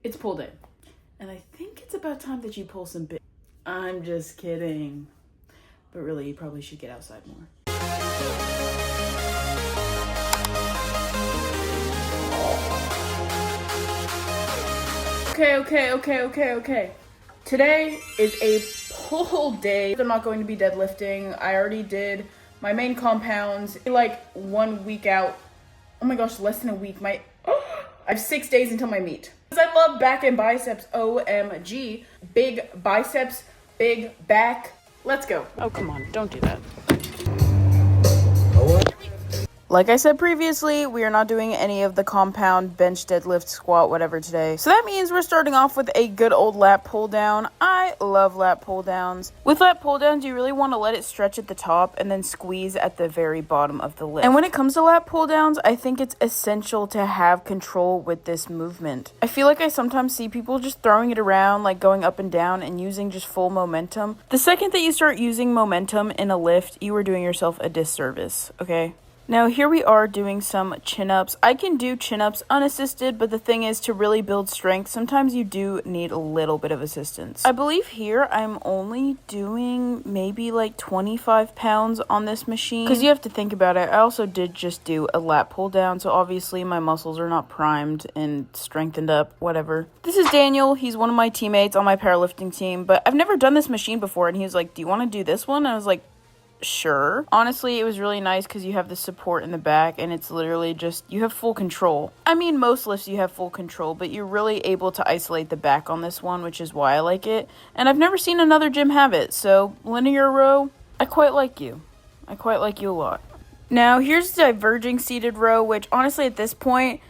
It's pull day. And I think it's about time that you pull some big. I'm just kidding. But really, you probably should get outside more. Okay. Today is a pull day. I'm not going to be deadlifting. I already did my main compounds like 1 week out. Oh my gosh, less than a week. I have 6 days until my meet. Because I love back and biceps, OMG. Big biceps, big back. Let's go. Oh, come on, don't do that. Like I said previously, we are not doing any of the compound, bench, deadlift, squat, whatever today. So that means we're starting off with a good old lat pull down. I love lat pull downs. With lat pull downs, you really want to let it stretch at the top and then squeeze at the very bottom of the lift. And when it comes to lat pull downs, I think it's essential to have control with this movement. I feel like I sometimes see people just throwing it around, like going up and down and using just full momentum. The second that you start using momentum in a lift, you are doing yourself a disservice, okay? Now here we are doing some chin-ups. I can do chin-ups unassisted, but the thing is, to really build strength, sometimes you do need a little bit of assistance. I believe here I'm only doing maybe like 25 pounds on this machine. Because you have to think about it, I also did just do a lat pull down, so obviously my muscles are not primed and strengthened up, whatever. This is Daniel, he's one of my teammates on my powerlifting team, but I've never done this machine before, and he was like, do you want to do this one? And I was like, sure. Honestly, it was really nice because you have the support in the back and it's literally just, you have full control. I mean, most lifts you have full control, but you're really able to isolate the back on this one, which is why I like it. And I've never seen another gym have it, so linear row, I quite like you. I quite like you a lot. Now, here's Diverging Seated Row, which honestly at this point,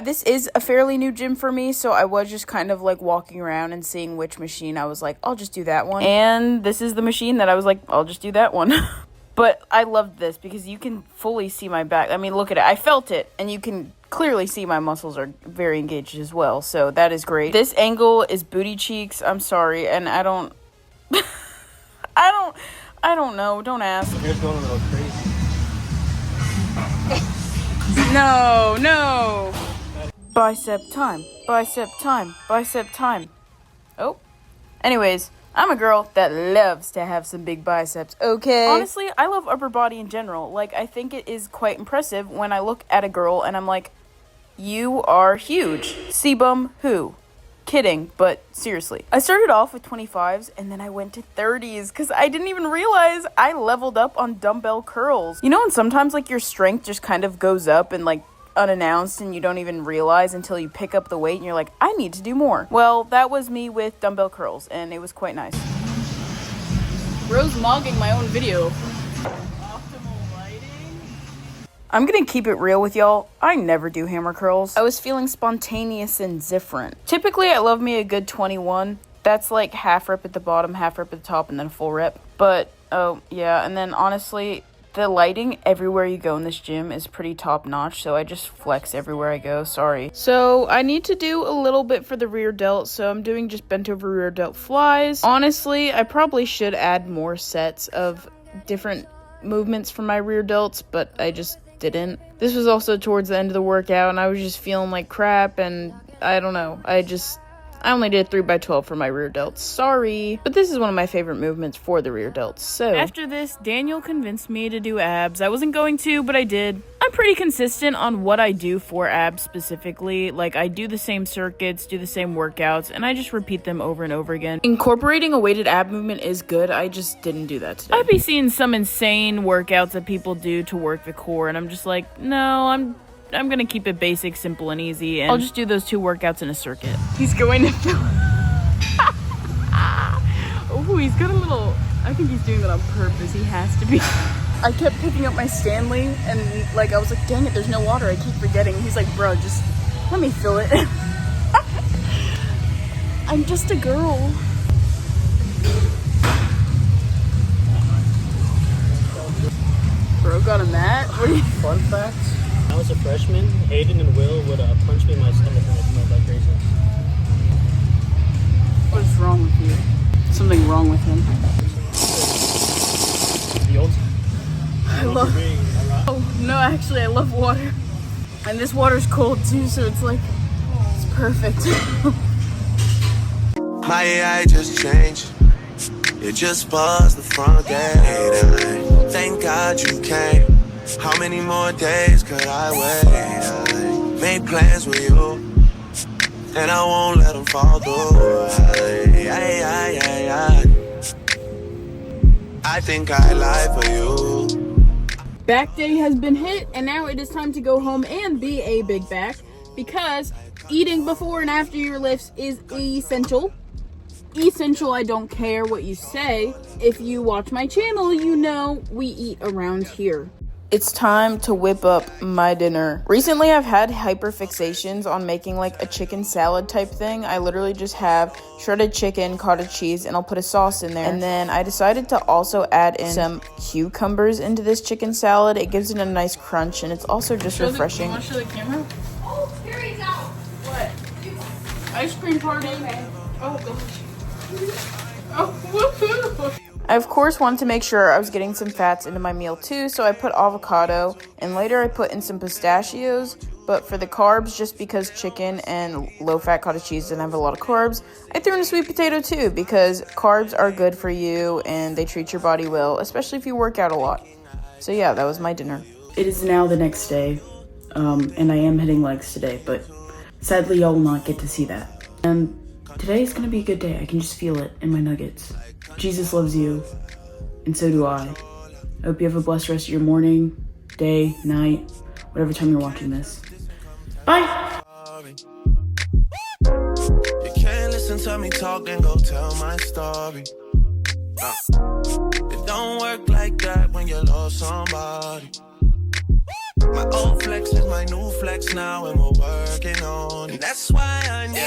this is a fairly new gym for me, so I was just kind of like walking around and seeing which machine I was like, I'll just do that one. And this is the machine that I was like, I'll just do that one. But I loved this because you can fully see my back. I mean, look at it. I felt it, and you can clearly see my muscles are very engaged as well, so that is great. This angle is booty cheeks. I'm sorry, and I don't I don't know. Don't ask. Here's going a little crazy. No. Bicep time. Oh. Anyways, I'm a girl that loves to have some big biceps, okay? Honestly, I love upper body in general. Like, I think it is quite impressive when I look at a girl and I'm like, you are huge. Sebum who? Kidding, but seriously. I started off with 25s and then I went to 30s because I didn't even realize I leveled up on dumbbell curls. You know, and sometimes like your strength just kind of goes up and like unannounced and you don't even realize until you pick up the weight and you're like, I need to do more. Well, that was me with dumbbell curls and it was quite nice. Rose mogging my own video. Optimal lighting. I'm gonna keep it real with y'all. I never do hammer curls. I was feeling spontaneous and different. Typically, I love me a good 21. That's like half rep at the bottom, half rep at the top, and then a full rep. But, oh, yeah, and then honestly, the lighting everywhere you go in this gym is pretty top notch, so I just flex everywhere I go, sorry. So I need to do a little bit for the rear delt, so I'm doing just bent over rear delt flies. Honestly, I probably should add more sets of different movements for my rear delts, but I just didn't. This was also towards the end of the workout, and I was just feeling like crap, and I don't know, I only did 3x12 for my rear delts. Sorry. But this is one of my favorite movements for the rear delts. So after this, Daniel convinced me to do abs. I wasn't going to, but I did. I'm pretty consistent on what I do for abs specifically. Like, I do the same circuits, do the same workouts, and I just repeat them over and over again. Incorporating a weighted ab movement is good. I just didn't do that today. I'd be seeing some insane workouts that people do to work the core, and I'm just like, no, I'm gonna keep it basic, simple, and easy, and I'll just do those 2 workouts in a circuit. He's going to fill. Oh, he's got a little, I think he's doing that on purpose. He has to be. I kept picking up my Stanley, and like, I was like, dang it, there's no water. I keep forgetting. He's like, bro, just let me fill it. I'm just a girl. Bro got a mat? What are you? Fun fact, when I was a freshman, Hayden and Will would punch me in my stomach when I smelled like raisins. What is wrong with you? Something wrong with him. The old I love. Oh no, actually, I love water, and this water's cold too, so it's like it's perfect. My AI just changed. It just buzzed the front gate. Thank God you came. How many more days could I wait? I made plans with you, and I won't let them fall through. I think I lie for you. Back day has been hit, and now it is time to go home and be a big back, because eating before and after your lifts is essential. Essential, I don't care what you say. If you watch my channel, you know we eat around here. It's time to whip up my dinner. Recently, I've had hyperfixations on making like a chicken salad type thing. I literally just have shredded chicken, cottage cheese, and I'll put a sauce in there. And then I decided to also add in some cucumbers into this chicken salad. It gives it a nice crunch, and it's also just refreshing. You want to show the camera? Oh, Carrie's out. What? Ice cream party. Oh, gosh. Oh, woohoo! I of course wanted to make sure I was getting some fats into my meal too, so I put avocado, and later I put in some pistachios, but for the carbs, just because chicken and low-fat cottage cheese didn't have a lot of carbs, I threw in a sweet potato too, because carbs are good for you and they treat your body well, especially if you work out a lot. So yeah, that was my dinner. It is now the next day, and I am hitting legs today, but sadly y'all will not get to see that. And today is going to be a good day. I can just feel it in my nuggets. Jesus loves you, and so do I. I hope you have a blessed rest of your morning, day, night, whatever time you're watching this. Bye! You can't listen to me talk, then go tell my story. It don't work like that when you love somebody. My old flex is my new flex now, and we're working on it. And that's why I need